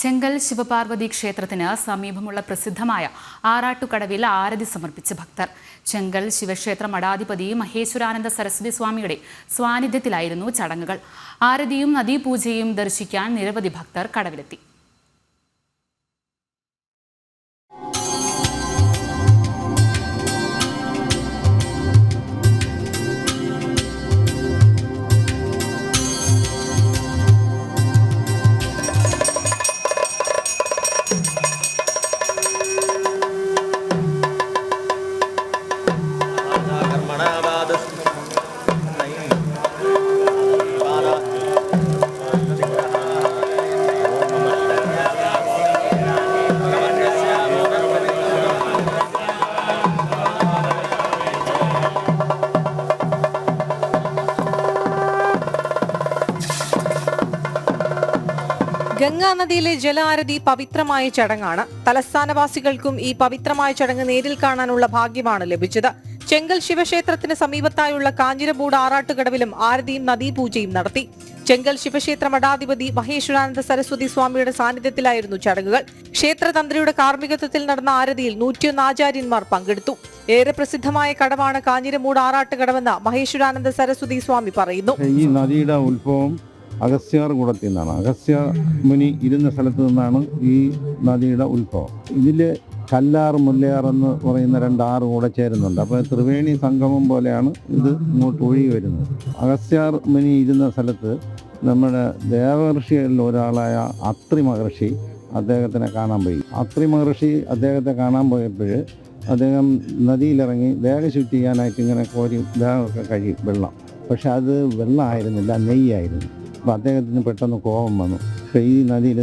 ചെങ്കൽ ശിവപാർവതി ക്ഷേത്രത്തിന് സമീപമുള്ള പ്രസിദ്ധമായ ആറാട്ടുകടവിൽ ആരതി സമർപ്പിച്ച് ഭക്തർ. ചെങ്കൽ ശിവക്ഷേത്ര മഠാധിപതി മഹേശ്വരാനന്ദ സരസ്വതി സ്വാമിയുടെ സാന്നിധ്യത്തിലായിരുന്നു ചടങ്ങുകൾ. ആരതിയും നദീപൂജയും ദർശിക്കാൻ നിരവധി ഭക്തർ കടവിലെത്തി. ഗംഗാനദിയിലെ ജലാരതി പവിത്രമായ ചടങ്ങാണ്. തലസ്ഥാനവാസികൾക്കും ഈ പവിത്രമായ ചടങ്ങ് നേരിൽ കാണാനുള്ള ഭാഗ്യമാണ് ലഭിച്ചത്. ചെങ്കൽ ശിവക്ഷേത്രത്തിന് സമീപത്തായുള്ള കാഞ്ഞിരമൂട് ആറാട്ടുകടവിലും ആരതിയും നദീപൂജയും നടത്തി. ചെങ്കൽ ശിവക്ഷേത്ര മഠാധിപതി മഹേശ്വരാനന്ദ സരസ്വതി സ്വാമിയുടെ സാന്നിധ്യത്തിലായിരുന്നു ചടങ്ങുകൾ. ക്ഷേത്രതന്ത്രിയുടെ കാർമ്മികത്വത്തിൽ നടന്ന ആരതിയിൽ 101 ആചാര്യന്മാർ പങ്കെടുത്തു. ഏറെ പ്രസിദ്ധമായ കടവാണ് കാഞ്ഞിരമൂട് ആറാട്ടുകടവെന്ന് മഹേശ്വരാനന്ദ സരസ്വതി സ്വാമി പറയുന്നു. ഈ നദിയുടെ ഉത്ഭവം അഗസ്ത്യാർ കൂടത്തിൽ നിന്നാണ്. അഗസ്ത്യ മുനി ഇരുന്ന സ്ഥലത്ത് നിന്നാണ് ഈ നദിയുടെ ഉത്ഭവം. ഇതിൽ കല്ലാർ മുല്ലയാർ എന്ന് പറയുന്ന 2 ആറ് കൂടെ ചേരുന്നുണ്ട്. അപ്പോൾ ത്രിവേണി സംഗമം പോലെയാണ് ഇത് ഇങ്ങോട്ട് ഒഴുകി വരുന്നത്. അഗസ്ത്യാർ മുനി ഇരുന്ന സ്ഥലത്ത് നമ്മുടെ ദേവഋഷികളിൽ ഒരാളായ അത്രി മഹർഷി അദ്ദേഹത്തിനെ കാണാൻ പോയി. അത്രി മഹർഷി അദ്ദേഹത്തെ കാണാൻ പോയപ്പോൾ അദ്ദേഹം നദിയിലിറങ്ങി ദേഹശുദ്ധി ചെയ്യാനായിട്ട് ഇങ്ങനെ കോരി ദേഹമൊക്കെ കഴുകി വെള്ളം. പക്ഷെ അത് വെള്ളമായിരുന്നില്ല, നെയ്യായിരുന്നു. അപ്പോൾ അദ്ദേഹത്തിന് പെട്ടെന്ന് കോപം വന്നു. അപ്പോൾ ഈ നദിയിൽ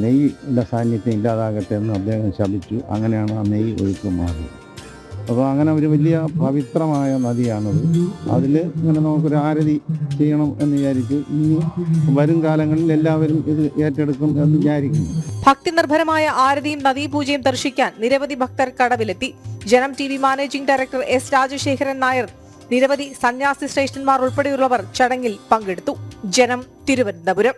നെയ്യുടെ സാന്നിധ്യം ഇല്ലാതാകട്ടെ എന്ന് അദ്ദേഹം ശപിച്ചു. അങ്ങനെയാണ് ആ നെയ്യ് ഒഴുക്ക് മാറിയത്. അപ്പോൾ അങ്ങനെ ഒരു വലിയ പവിത്രമായ നദിയാണത്. അതിൽ ഇങ്ങനെ നമുക്കൊരു ആരതി ചെയ്യണം എന്ന് വിചാരിച്ചു. ഇനി വരും കാലങ്ങളിൽ എല്ലാവരും ഇത് ഏറ്റെടുക്കും എന്ന് വിചാരിക്കുന്നു. ഭക്തി നിർഭരമായ ആരതിയും നദീപൂജയും ദർശിക്കാൻ നിരവധി ഭക്തർ കടവിലെത്തി. ജനം TV managing director S. Rajasekharan Nair, നിരവധി സന്യാസി ശ്രേഷ്ഠന്മാർ ഉൾപ്പെടെയുള്ളവർ ചടങ്ങിൽ പങ്കെടുത്തു. ജനം, തിരുവനന്തപുരം.